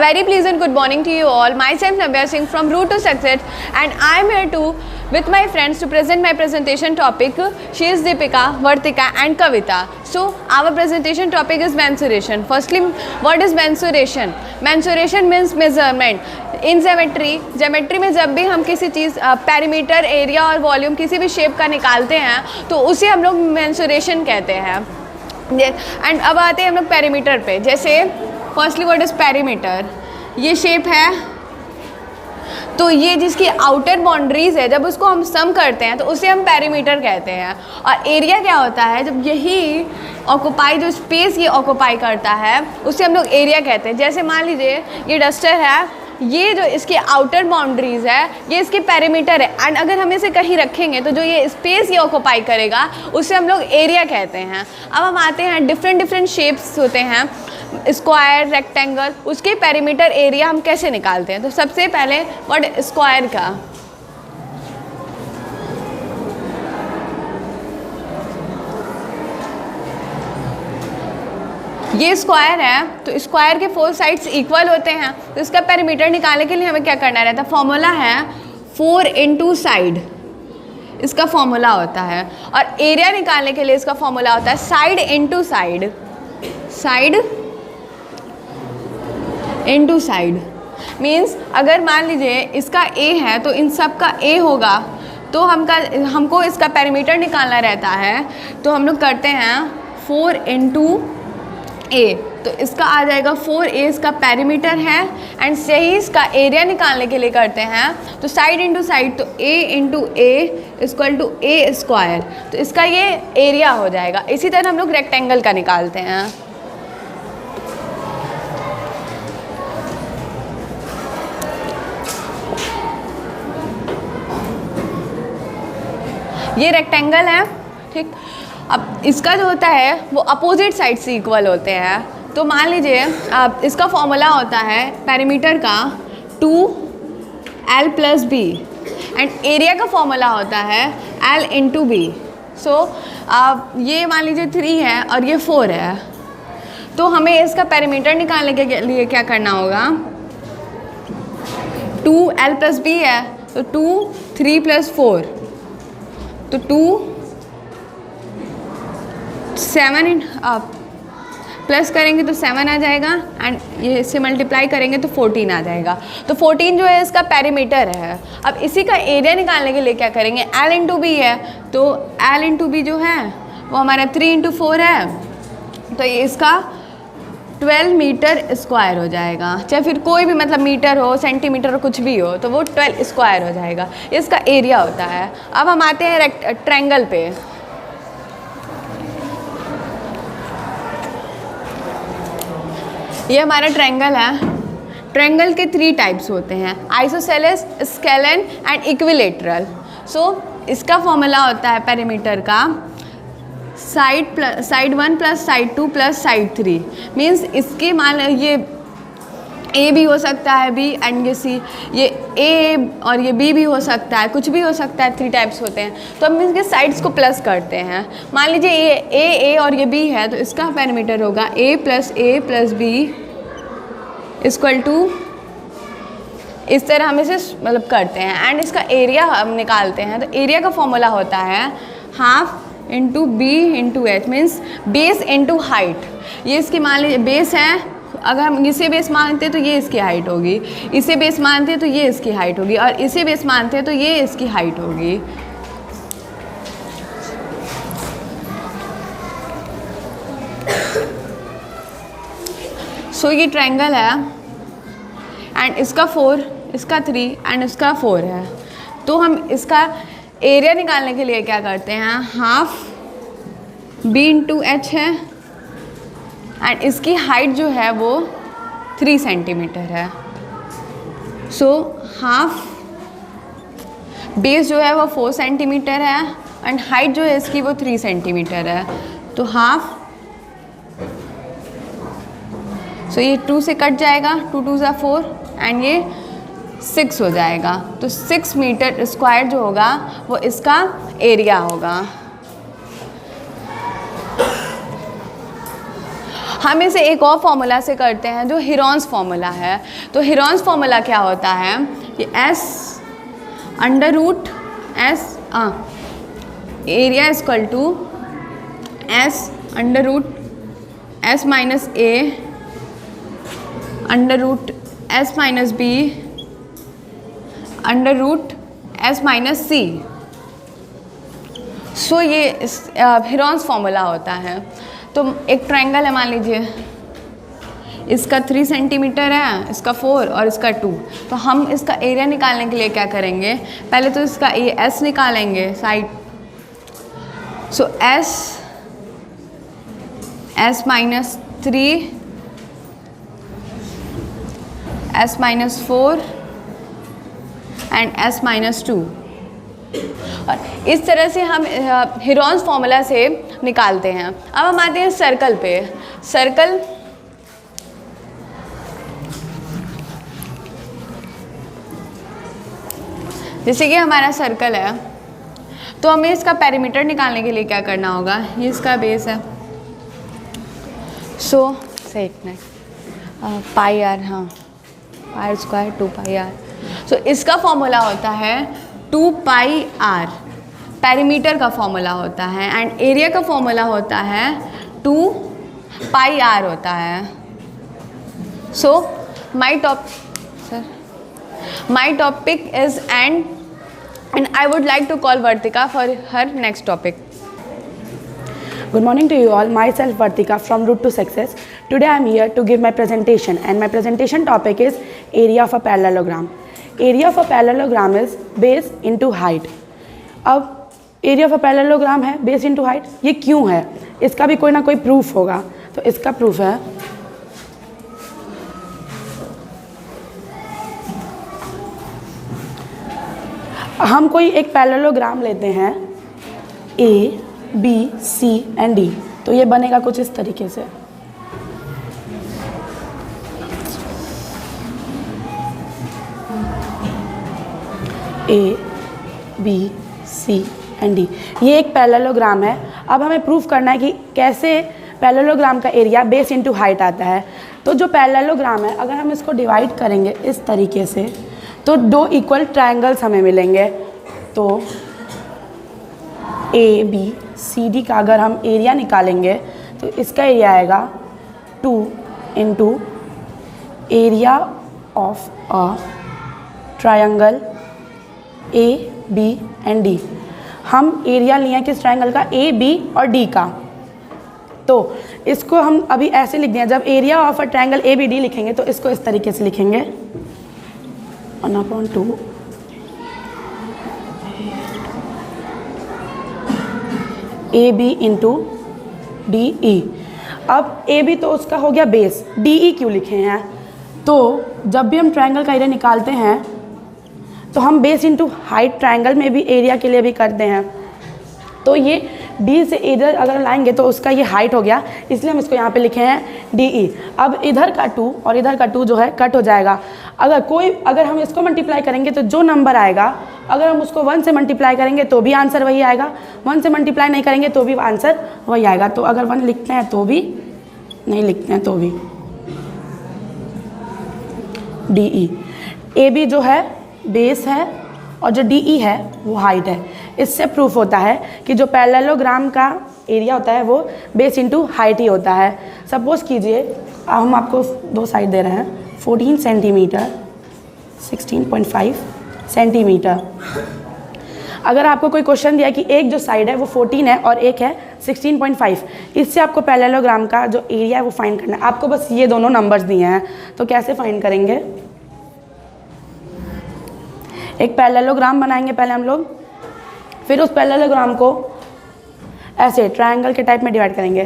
Very pleasant good morning to you all. Myself Navya Singh from Route to Success, and I am here to with my friends to present my presentation topic. She is Deepika, Vartika and Kavita. So our presentation topic is mensuration. Firstly, what is mensuration? Mensuration means measurement. In geometry में जब भी हम किसी चीज़ perimeter, area और volume किसी भी shape का निकालते हैं तो उसे हम लोग मेंसुरेशन कहते हैं. एंड अब आते हैं हम लोग पैरीमीटर पे. जैसे फर्स्टली व्हाट इज़ पैरीमीटर. ये शेप है तो ये जिसकी आउटर बाउंड्रीज है, जब उसको हम सम करते हैं तो उसे हम पैरीमीटर कहते हैं. और एरिया क्या होता है, जब यही ऑक्यूपाई, जो स्पेस ये ऑक्यूपाई करता है उसे हम लोग एरिया कहते हैं. जैसे मान लीजिए ये डस्टर है, ये जो इसकी आउटर बाउंड्रीज है ये इसके पैरीमीटर है. एंड अगर हम इसे कहीं रखेंगे तो जो ये स्पेस ये ऑक्यूपाई करेगा उसे हम लोग एरिया कहते हैं. अब हम आते हैं डिफरेंट शेप्स होते हैं, स्क्वायर, रेक्टेंगल, उसके पैरीमीटर एरिया हम कैसे निकालते हैं. तो सबसे पहले व्हाट स्क्वायर का. ये स्क्वायर है तो स्क्वायर के 4 साइड्स इक्वल होते हैं, तो इसका पैरीमीटर निकालने के लिए हमें क्या करना रहता है. फॉर्मूला है 4 इंटू साइड, इसका फॉर्मूला होता है. और एरिया निकालने के लिए इसका फॉर्मूला होता है side into side, side into side. Means अगर मान लीजिए इसका ए है तो इन सब का ए होगा, तो हमको इसका पैरीमीटर निकालना रहता है. तो हम लोग करते हैं 4 इंटू ए, तो इसका आ जाएगा 4a, इसका पैरीमीटर है. एंड सही इसका एरिया निकालने के लिए करते हैं तो साइड इंटू साइड, तो a into A equal to A square, तो इसका ये एरिया हो जाएगा. इसी तरह हम लोग रेक्टेंगल का निकालते हैं. ये रेक्टेंगल है, ठीक. अब इसका जो होता है वो अपोजिट साइड से इक्वल होते हैं. तो मान लीजिए अब इसका फॉर्मूला होता है पैरीमीटर का 2l plus B, and area का फॉर्मूला होता है l इंटू बी. सो ये मान लीजिए 3 है और ये 4 है, तो हमें इसका पैरीमीटर निकालने के लिए क्या करना होगा. 2l प्लस बी है तो 2, 3 प्लस 4, तो 2 7 प्लस करेंगे तो 7 आ जाएगा, एंड ये इससे मल्टीप्लाई करेंगे तो 14 आ जाएगा. तो 14 जो है इसका पैरीमीटर है. अब इसी का एरिया निकालने के लिए क्या करेंगे, l इंटू बी है, तो l इंटू बी जो है वो हमारा 3 इंटू 4 है, तो ये इसका 12 मीटर स्क्वायर हो जाएगा. चाहे फिर कोई भी मतलब मीटर हो, सेंटीमीटर हो, कुछ भी हो, तो वो 12 स्क्वायर हो जाएगा. इसका एरिया होता है. अब हम आते हैं ट्रायंगल पे. ये हमारा ट्रायंगल है. ट्रायंगल के 3 टाइप्स होते हैं, आइसोसेलेस, स्केलन एंड इक्विलेटरल. सो इसका फॉर्मूला होता है पैरीमीटर का side 1 plus side 2 plus side 3. Means इसके मान ये ए भी हो सकता है, बी एंड ये सी, ये ए और ये बी भी हो सकता है, कुछ भी हो सकता है. 3 टाइप्स होते हैं. तो हम इसके साइड्स को प्लस करते हैं. मान लीजिए ये ए और ये बी है, तो इसका पैरामीटर होगा ए प्लस बी इक्वल टू, इस तरह हम इसे मतलब करते हैं. एंड इसका एरिया हम निकालते हैं, तो एरिया का फॉर्मूला होता है half into B into H, means base into height. ये इसकी मान लीजिए बेस है, अगर हम इसे बेस मानते हैं तो ये इसकी हाइट होगी, इसे बेस मानते हैं तो ये इसकी हाइट होगी, और इसे बेस मानते हैं तो ये इसकी हाइट होगी. सो ये ट्रायंगल है, एंड इसका 4, इसका 3 एंड इसका 4 है. तो हम इसका एरिया निकालने के लिए क्या करते हैं, हाफ बी इंटू एच है, एंड इसकी हाइट जो है वो 3 सेंटीमीटर है. सो हाफ बेस जो है वो 4 सेंटीमीटर है, एंड हाइट जो है इसकी वो 3 सेंटीमीटर है. तो हाफ, सो ये 2 से कट जाएगा, 2 2 ज़ा 4, एंड ये 6 हो जाएगा. तो 6 मीटर स्क्वायर जो होगा वो इसका एरिया होगा. हम इसे एक और फॉर्मूला से करते हैं जो हीरोन्स फॉर्मूला है। तो हीरोन्स फॉर्मूला क्या होता है कि S under root S area equal to S under root S minus A under root S minus B under root S minus C। So ये हीरोन्स फॉर्मूला होता है। तो एक ट्रायंगल है, मान लीजिए इसका 3 सेंटीमीटर है, इसका 4 और इसका 2। तो हम इसका एरिया निकालने के लिए क्या करेंगे, पहले तो इसका S निकालेंगे side. So S minus 3 S minus 4 and S minus 2। और इस तरह से हम हीरोन्स फॉर्मूला से निकालते हैं। अब हम आते हैं सर्कल पे। सर्कल जैसे कि हमारा सर्कल है, तो हमें इसका पेरीमीटर निकालने के लिए क्या करना होगा, ये इसका बेस है। सो पाई आर, हाँ पाई स्क्वायर 2 पाई आर। सो इसका फॉर्मूला होता है 2 पाई आर, पेरीमीटर का फॉर्मूला होता है, एंड एरिया का फॉर्मूला होता है 2 पाई आर होता है। सो माई topic is and I would like to call Vartika for her next topic. Good morning to you all. Myself Vartika from Route to Success. Today I am here to give my presentation, and my presentation topic is area of a parallelogram. Area of a parallelogram is base into height. अब area of a parallelogram है base into height, ये क्यों है, इसका भी कोई ना कोई प्रूफ होगा। तो इसका प्रूफ है हम कोई एक पैरेललोग्राम लेते हैं A, B, C and D। तो ये बनेगा कुछ इस तरीके से। A, B, C and D, ये एक पैरेललोग्राम है। अब हमें प्रूफ करना है कि कैसे पैरेललोग्राम का एरिया बेस इनटू हाइट आता है। तो जो पैरेललोग्राम है, अगर हम इसको डिवाइड करेंगे इस तरीके से, तो 2 इक्वल ट्रायंगल्स हमें मिलेंगे। तो A, B, C, D का अगर हम एरिया निकालेंगे तो इसका एरिया आएगा 2 into area of a triangle A, B and D। हम एरिया लिए किस ट्रायंगल का, A, B और D का। तो इसको हम अभी ऐसे लिख दिया, जब area of a triangle A, B, D लिखेंगे तो इसको इस तरीके से लिखेंगे 1/2 AB इंटू DE। अब AB तो उसका हो गया बेस, DE क्यों लिखे हैं, तो जब भी हम ट्रायंगल का एरिया निकालते हैं तो हम बेस इंटू हाइट ट्रायंगल में भी एरिया के लिए भी करते हैं। तो ये D से इधर अगर लाएंगे तो उसका ये हाइट हो गया, इसलिए हम इसको यहाँ पे लिखे हैं DE। अब इधर का 2 और इधर का 2 जो है कट हो जाएगा। अगर हम इसको मल्टीप्लाई करेंगे तो जो नंबर आएगा, अगर हम उसको 1 से मल्टीप्लाई करेंगे तो भी आंसर वही आएगा, 1 से मल्टीप्लाई नहीं करेंगे तो भी आंसर वही आएगा। तो अगर 1 लिखते हैं तो भी, नहीं लिखते हैं तो भी। DE, AB जो है बेस है और जो DE है वो हाइट है। इससे प्रूफ होता है कि जो पैरेललोग्राम का एरिया होता है वो बेस इंटू हाइट ही होता है। सपोज़ कीजिए हम आपको 2 साइड दे रहे हैं, 14 सेंटीमीटर, 16.5 सेंटीमीटर। अगर आपको कोई क्वेश्चन दिया कि एक जो साइड है वो 14 है और एक है 16.5, इससे आपको पैरेललोग्राम का जो एरिया है वो फाइंड करना है। आपको बस ये दोनों नंबर्स दिए हैं, तो कैसे फाइंड करेंगे, एक पैरेललोग्राम बनाएंगे पहले हम लोग, फिर उस पैरेललोग्राम को ऐसे ट्रायंगल के टाइप में डिवाइड करेंगे।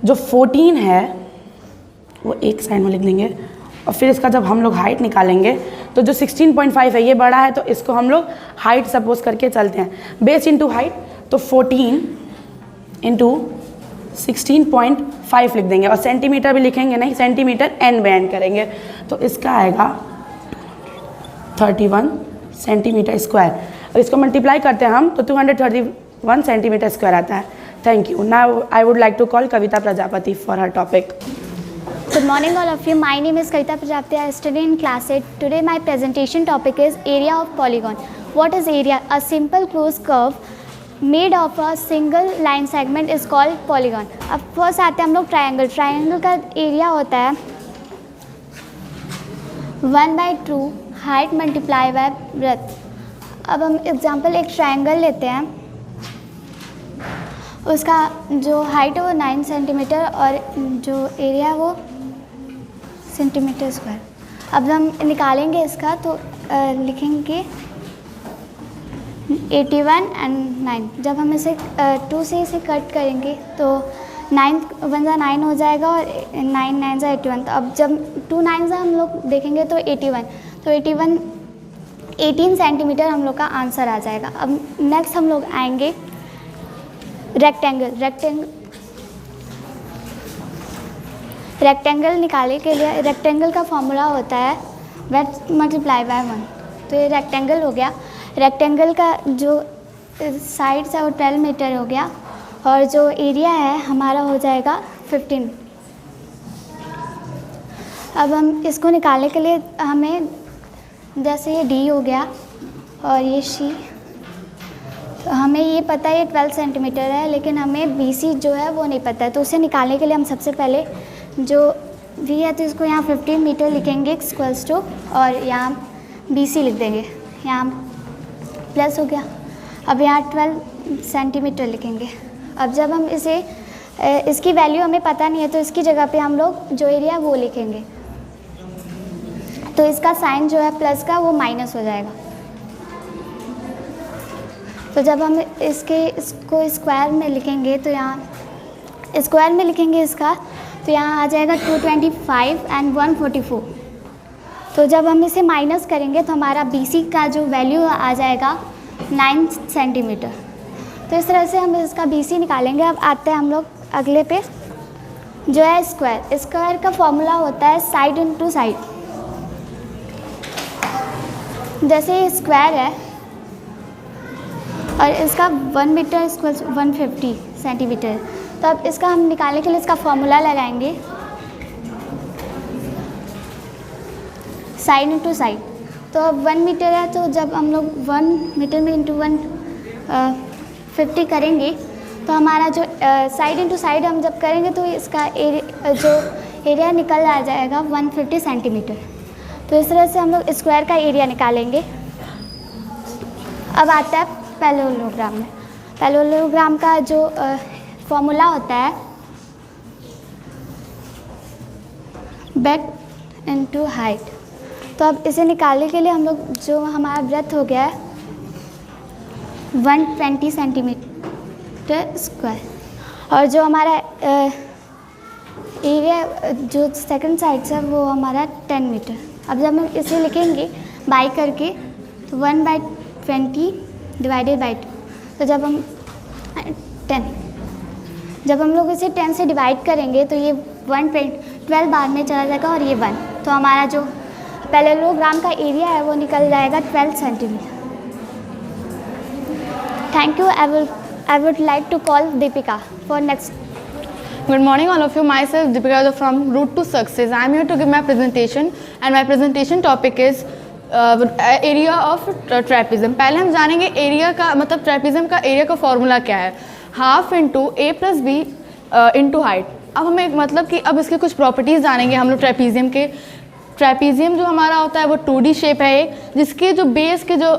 जो 14 है वो एक साइड में लिख देंगे, और फिर इसका जब हम लोग हाइट निकालेंगे तो जो 16.5 है ये बड़ा है, तो इसको हम लोग हाइट सपोज करके चलते हैं, बेस इंटू हाइट। तो 14 इंटू 16.5 लिख देंगे, और सेंटीमीटर भी लिखेंगे नहीं, सेंटीमीटर n में एंड करेंगे, तो इसका आएगा 31 सेंटीमीटर स्क्वायर। और इसको मल्टीप्लाई करते हैं हम तो 231 सेंटीमीटर स्क्वायर आता है। Thank you. Now I would like to call Kavita Prajapati for her topic. Good morning all of you. My name is Kavita Prajapati. I study in class 8. Today my presentation topic is area of polygon. What is area? A simple closed curve made of a single line segment is called polygon. अब first आते हैं हम लोग triangle. Triangle का area होता है 1/2 height multiply by breath. अब हम एग्जांपल एक ट्रायंगल लेते हैं. उसका जो हाइट है वो 9 सेंटीमीटर और जो एरिया है वो सेंटीमीटर स्क्वायर. अब हम निकालेंगे इसका तो लिखेंगे 81 एंड 9. जब हम इसे 2 से इसे कट करेंगे तो 9 1 ज़ा 9 हो जाएगा और 9 9 ज़ा 81. तो अब जब 2 9 ज़ा हम लोग देखेंगे तो 81. तो 18 सेंटीमीटर हम लोग का आंसर आ जाएगा. अब नेक्स्ट हम लोग आएंगे रेक्टेंगल निकालने के लिए रेक्टेंगल का फॉर्मूला होता है ब्रेथ मल्टीप्लाई बाय 1. तो ये रेक्टेंगल हो गया. रेक्टेंगल का जो साइड्स है वो 12 मीटर हो गया और जो एरिया है हमारा हो जाएगा 15. अब हम इसको निकालने के लिए हमें जैसे ये D हो गया और ये C, तो हमें ये पता है ये 12 सेंटीमीटर है, लेकिन हमें BC जो है वो नहीं पता है. तो उसे निकालने के लिए हम सबसे पहले जो V है तो इसको यहाँ 15 मीटर लिखेंगे इक्वल्स टू और यहाँ BC लिख देंगे. यहाँ प्लस हो गया. अब यहाँ 12 सेंटीमीटर लिखेंगे. अब जब हम इसे इसकी वैल्यू हमें पता नहीं है तो इसकी जगह पे हम लोग जो एरिया वो लिखेंगे. तो इसका साइन जो है प्लस का वो माइनस हो जाएगा. तो जब हम इसको स्क्वायर में लिखेंगे तो यहाँ स्क्वायर में लिखेंगे इसका तो यहाँ आ जाएगा 225 एंड 144. तो जब हम इसे माइनस करेंगे तो हमारा BC का जो वैल्यू आ जाएगा 9 सेंटीमीटर. तो इस तरह से हम इसका BC निकालेंगे. अब आते हैं हम लोग अगले पे जो है स्क्वायर. स्क्वायर का फॉर्मूला होता है साइड इनटू साइड. जैसे ये स्क्वायर है और इसका 1 मीटर इक्वल्स 150 सेंटीमीटर. तो अब इसका हम निकालने के लिए इसका फॉर्मूला लगाएंगे साइड इनटू साइड. तो अब 1 मीटर है तो जब हम लोग 1 मीटर में इंटू 150 करेंगे तो हमारा जो साइड इनटू साइड हम जब करेंगे तो इसका जो एरिया निकल आ जाएगा 150 सेंटीमीटर. तो इस तरह से हम लोग स्क्वायर का एरिया निकालेंगे. अब आता है पैरेललोग्राम में. पैरेललोग्राम का जो फॉर्मूला होता है ब्रेथ इनटू हाइट. तो अब इसे निकालने के लिए हम लोग जो हमारा ब्रेथ हो गया है 120 सेंटीमीटर स्क्वायर और जो हमारा एरिया जो सेकंड साइड से वो हमारा 10 मीटर. अब जब हम इसे लिखेंगे बाई करके तो 1/20 डिवाइडेड बाई 2. तो जब हम 10 जब हम लोग इसे 10 से डिवाइड करेंगे तो ये 112 बाद में चला जाएगा और ये 1. तो हमारा जो पैरेललोग्राम का एरिया है वो निकल जाएगा 12 centimetre. Thank you. I would like to call Deepika for next. Good morning all of you. Myself Deepika from Route to Success. I am here to give my presentation and my presentation topic is area of trapezium. पहले हम जानेंगे area का मतलब trapezium का area का formula क्या है. Half into A plus B into height. अब हमें मतलब कि अब इसके कुछ प्रॉपर्टीज़ जानेंगे हम लोग ट्रेपेजियम के. ट्रेपेजियम जो हमारा होता है वो 2D शेप है एक, जिसके जो बेस के जो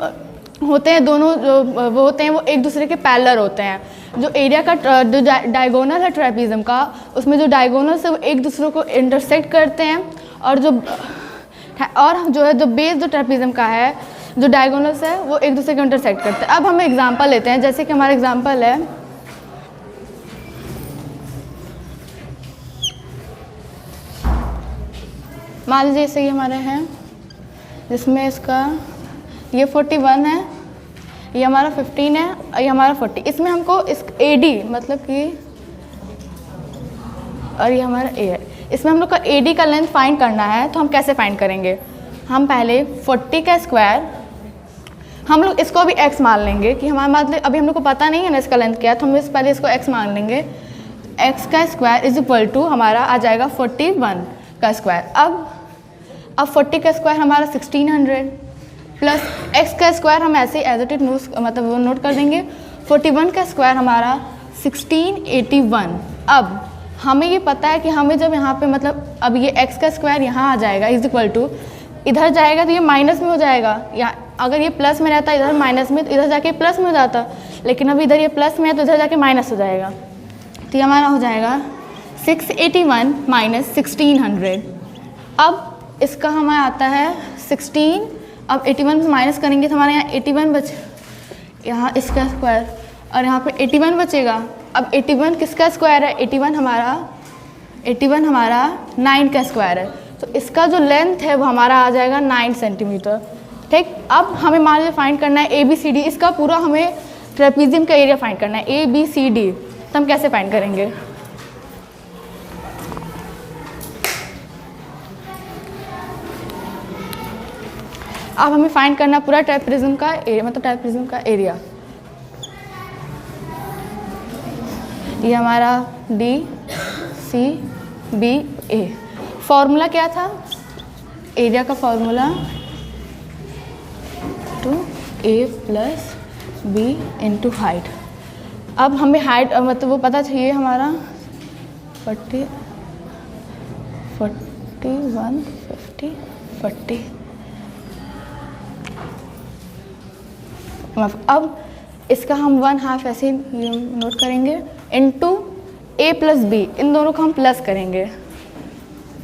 होते हैं दोनों जो वो होते हैं वो एक दूसरे के पैरेलल होते हैं. जो एरिया का जो डायगोनल है ट्रेपेजियम का उसमें जो डायगोनल से वो एक दूसरे को इंटरसेक्ट करते हैं और जो है जो बेस जो ट्रेपेजियम का है जो डायगोनल्स है वो एक दूसरे को इंटरसेक्ट करते हैं. अब हम एग्जांपल लेते हैं. जैसे कि हमारा एग्जांपल है मान लीजिए जैसे ये हमारे हैं जिसमें इसका ये 41 है, ये हमारा 15 है और ये हमारा 40. इसमें हमको इस AD मतलब कि और ये हमारा A है. इसमें हम लोग का AD का लेंथ फाइंड करना है. तो हम कैसे फाइंड करेंगे. हम पहले 40 का स्क्वायर हम लोग इसको भी x मान लेंगे कि हमारे मतलब अभी हम लोग को पता नहीं है ना इसका लेंथ क्या है, तो हम पहले इसको x मान लेंगे। x का स्क्वायर इज इक्वल टू हमारा आ जाएगा 41 का स्क्वायर। अब 40 का स्क्वायर हमारा 1600 प्लस x का स्क्वायर हम ऐसे एज इट इज मतलब वो नोट कर देंगे। 41 का स्क्वायर हमारा 1681। अब हमें ये पता है कि हमें जब यहाँ पे मतलब अब ये x का स्क्वायर यहाँ आ जाएगा इज इक्वल टू, इधर जाएगा तो ये माइनस में हो जाएगा, या अगर ये प्लस में रहता इधर माइनस में तो इधर जाके प्लस में हो जाता, लेकिन अब इधर ये प्लस में है तो इधर जाके माइनस हो जाएगा। तो ये हमारा हो जाएगा 681 माइनस 1600। अब इसका हमारा आता है 16, अब 81 से माइनस करेंगे तो हमारे यहाँ 81 बच, यहाँ इसका स्क्वायर और यहाँ पे 81 बचेगा। अब 81 किसका स्क्वायर है? 81 हमारा 9 का स्क्वायर है, तो इसका जो लेंथ है वो हमारा आ जाएगा 9 सेंटीमीटर। ठीक, अब हमें मान लीजिए फाइंड करना है ABCD, इसका पूरा हमें ट्रेपीजियम का एरिया फाइंड करना है ABCD। तो हम कैसे फाइंड करेंगे? अब हमें फाइंड करना पूरा ट्रेपीजियम का एरिया, मतलब ट्रेपीजियम का एरिया। ये हमारा DCBA। फॉर्मूला क्या था? एरिया का formula 2A plus B into height. अब हमें हाइट मतलब वो पता चाहिए हमारा 40, 41, 50, 40। अब इसका हम 1/2 ऐसे नोट करेंगे इंटू A प्लस B, इन दोनों को हम प्लस करेंगे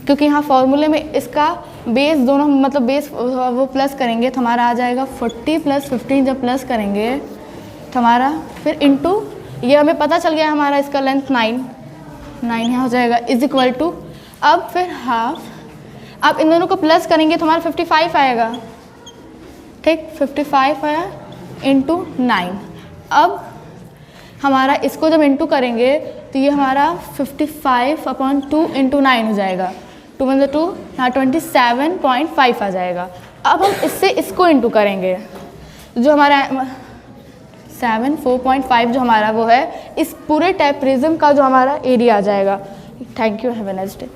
क्योंकि यहाँ फॉर्मूले में इसका बेस दोनों मतलब बेस वो प्लस करेंगे तो हमारा आ जाएगा 40 प्लस 15। जब प्लस करेंगे तो हमारा फिर इंटू ये हमें पता चल गया हमारा इसका लेंथ 9 यहाँ हो जाएगा इज इक्वल टू, अब फिर हाफ, अब इन दोनों को प्लस करेंगे तो हमारा 55 आएगा। ठीक, 55 आया इंटू 9। अब हमारा इसको जब इंटू करेंगे तो ये हमारा 55/2 इंटू 9 हो जाएगा। 2 × 2 यहाँ 27.5 आ जाएगा। अब हम इससे इसको इंटू करेंगे, जो हमारा 4.5 जो हमारा वो है, इस पूरे ट्रेपीजियम का जो हमारा एरिया आ जाएगा। Thank you, have a nice day.